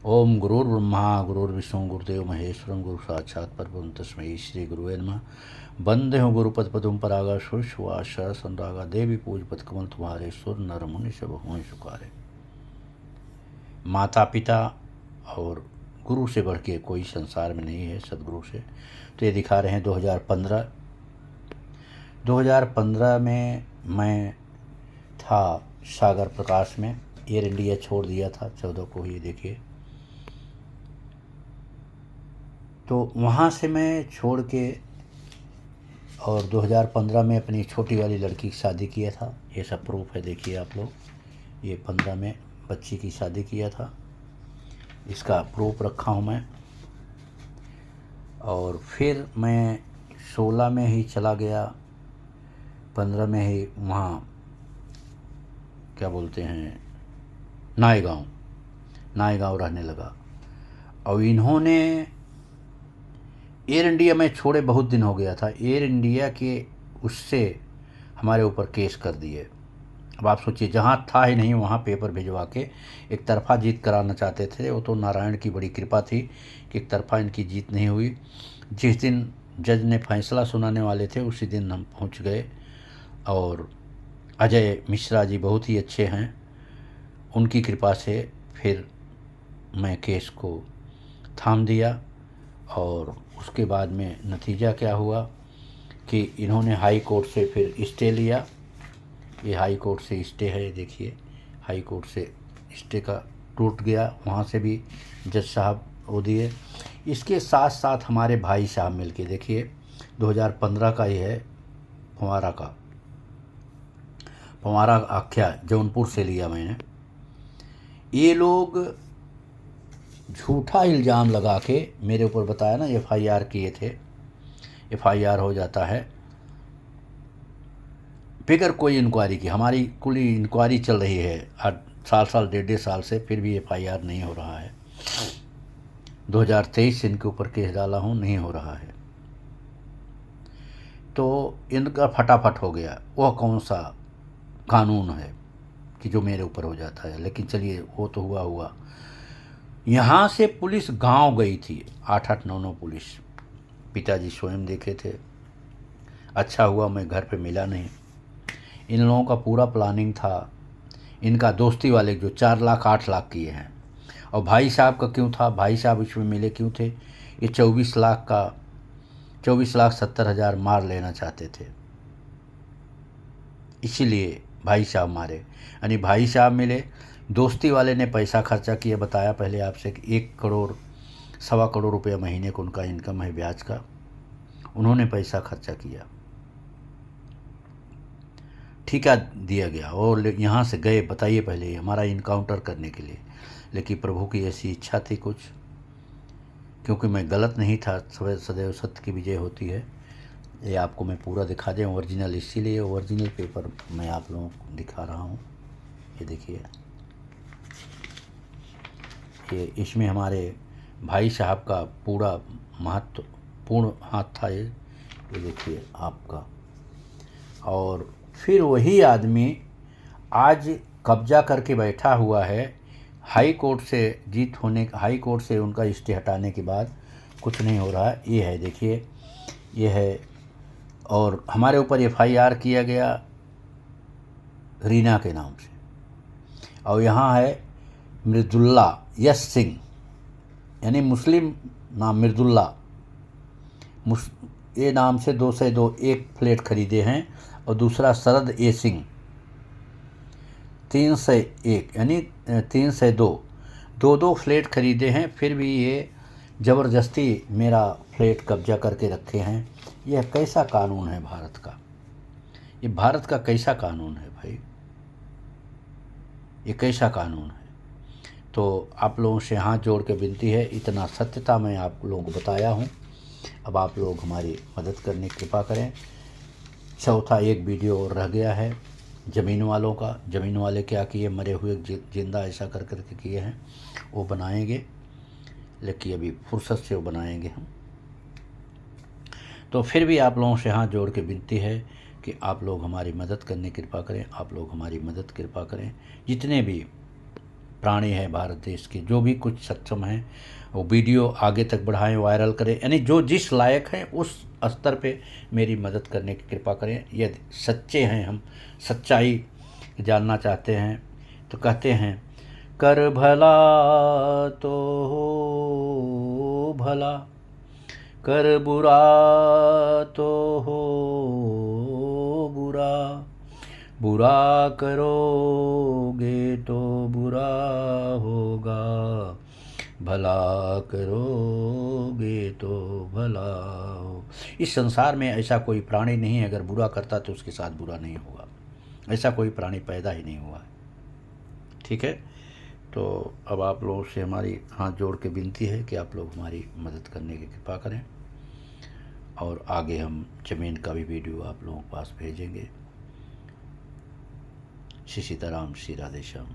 ओम गुरुर्ब्रह्मा गुरुर्विष्णु गुरुदेव महेश्वरं गुरु साक्षात् परब्रह्म तस्मै श्री गुरुवे नमः। वंदे हूँ गुरुपद पदुम परागा शुश्वास संरागा देवी पूज पद कमल तुम्हारे सुर नर मुनि सब हुए सुखारे। माता पिता और गुरु से बढ़ के कोई संसार में नहीं है, सदगुरु से। तो ये दिखा रहे हैं 2015 में मैं था सागर प्रकाश में। एयर इंडिया छोड़ दिया था 14 को, ये देखिए। तो वहाँ से मैं छोड़ के और 2015 में अपनी छोटी वाली लड़की की शादी किया था। ये सब प्रूफ है, देखिए आप लोग। ये 15 में बच्ची की शादी किया था, इसका प्रूफ रखा हूँ मैं। और फिर मैं 16 में ही चला गया, 15 में ही वहाँ क्या बोलते हैं नायगांव रहने लगा। और इन्होंने एयर इंडिया में छोड़े बहुत दिन हो गया था, एयर इंडिया के उससे हमारे ऊपर केस कर दिए। अब आप सोचिए, जहाँ था ही नहीं वहाँ पेपर भिजवा के एक तरफा जीत कराना चाहते थे। वो तो नारायण की बड़ी कृपा थी कि एक तरफा इनकी जीत नहीं हुई। जिस दिन जज ने फैसला सुनाने वाले थे उसी दिन हम पहुँच गए। और अजय मिश्रा जी बहुत ही अच्छे हैं, उनकी कृपा से फिर मैं केस को थाम दिया। और उसके बाद में नतीजा क्या हुआ कि इन्होंने हाई कोर्ट से फिर स्टे लिया। ये हाई कोर्ट से स्टे है, देखिए। हाई कोर्ट से स्टे का टूट गया, वहाँ से भी जज साहब वो दिए। इसके साथ साथ हमारे भाई साहब मिलके, देखिए 2015 का ही है, फंवारा आख्या जौनपुर से लिया मैंने। ये लोग झूठा इल्ज़ाम लगा के मेरे ऊपर, बताया ना FIR किए थे। FIR हो जाता है बगैर कोई इंक्वायरी की। हमारी कुल इंक्वायरी चल रही है साल डेढ़ साल से, फिर भी FIR नहीं हो रहा है। 2023 से इनके ऊपर केस डाला हूँ, नहीं हो रहा है। तो इनका फटाफट हो गया। वह कौन सा कानून है कि जो मेरे ऊपर हो जाता है। लेकिन चलिए, वो तो हुआ। यहाँ से पुलिस गांव गई थी, 8-8, 9-9 पुलिस। पिताजी स्वयं देखे थे। अच्छा हुआ मैं घर पे मिला नहीं। इन लोगों का पूरा प्लानिंग था। इनका दोस्ती वाले जो 4 लाख 8 लाख किए हैं। और भाई साहब का क्यों था, भाई साहब इसमें मिले क्यों थे? ये 24,70,000 मार लेना चाहते थे, इसीलिए भाई साहब मारे। यानी भाई साहब मिले, दोस्ती वाले ने पैसा खर्चा किया। बताया पहले आपसे कि 1 करोड़ 1.25 करोड़ रुपया महीने को उनका इनकम है ब्याज का। उन्होंने पैसा खर्चा किया, ठेका दिया गया और यहाँ से गए। बताइए, पहले हमारा इनकाउंटर करने के लिए। लेकिन प्रभु की ऐसी इच्छा थी कुछ, क्योंकि मैं गलत नहीं था। सदैव सत्य की विजय होती है। ये आपको मैं पूरा दिखा दें ओरिजिनल, इसीलिए ओरिजिनल पेपर मैं आप लोगों को दिखा रहा हूँ। ये देखिए, ये इसमें हमारे भाई साहब का पूरा महत्वपूर्ण हाथ था। ये देखिए आपका। और फिर वही आदमी आज कब्जा करके बैठा हुआ है। हाई कोर्ट से उनका स्टे हटाने के बाद कुछ नहीं हो रहा है। ये है, देखिए, ये है। और हमारे ऊपर FIR किया गया रीना के नाम से। और यहाँ है मृदुल्ला यश सिंह, यानी मुस्लिम नाम मृदुल्ला। ये नाम से 2 से 2 एक फ्लैट खरीदे हैं। और दूसरा शरद ए सिंह 3 से 1, यानी 3 से 2, 2 फ्लैट खरीदे हैं। फिर भी ये ज़बरदस्ती मेरा फ्लैट कब्जा करके रखे हैं। यह कैसा कानून है भारत का? ये भारत का कैसा कानून है भाई? ये कैसा कानून है? तो आप लोगों से हाथ जोड़ के विनती है, इतना सत्यता मैं आप लोगों को बताया हूँ। अब आप लोग हमारी मदद करने की कृपा करें। चौथा एक वीडियो और रह गया है ज़मीन वालों का। ज़मीन वाले क्या किए, मरे हुए जिंदा ऐसा कर के किए हैं, वो बनाएंगे। लेकिन अभी फुर्सत से वो बनाएंगे हम। तो फिर भी आप लोगों से हाथ जोड़ के विनती है कि आप लोग हमारी मदद करने की कृपा करें। आप लोग हमारी मदद कृपा करें। जितने भी प्राणी है भारत देश के, जो भी कुछ सक्षम हैं वो वीडियो आगे तक बढ़ाएं, वायरल करें, यानी जो जिस लायक हैं उस स्तर पे मेरी मदद करने की कृपा करें। यदि सच्चे हैं, हम सच्चाई जानना चाहते हैं, तो कहते हैं कर भला तो हो भला, कर बुरा तो हो बुरा, बुरा करोगे तो बुरा होगा, भला करोगे तो भला हो। इस संसार में ऐसा कोई प्राणी नहीं है, अगर बुरा करता तो उसके साथ बुरा नहीं होगा, ऐसा कोई प्राणी पैदा ही नहीं हुआ है। ठीक है, तो अब आप लोगों से हमारी हाथ जोड़ के विनती है कि आप लोग हमारी मदद करने की कृपा करें, और आगे हम ज़मीन का भी वीडियो आप लोगों के पास भेजेंगे। श्री सीताराम, श्री राधे श्याम।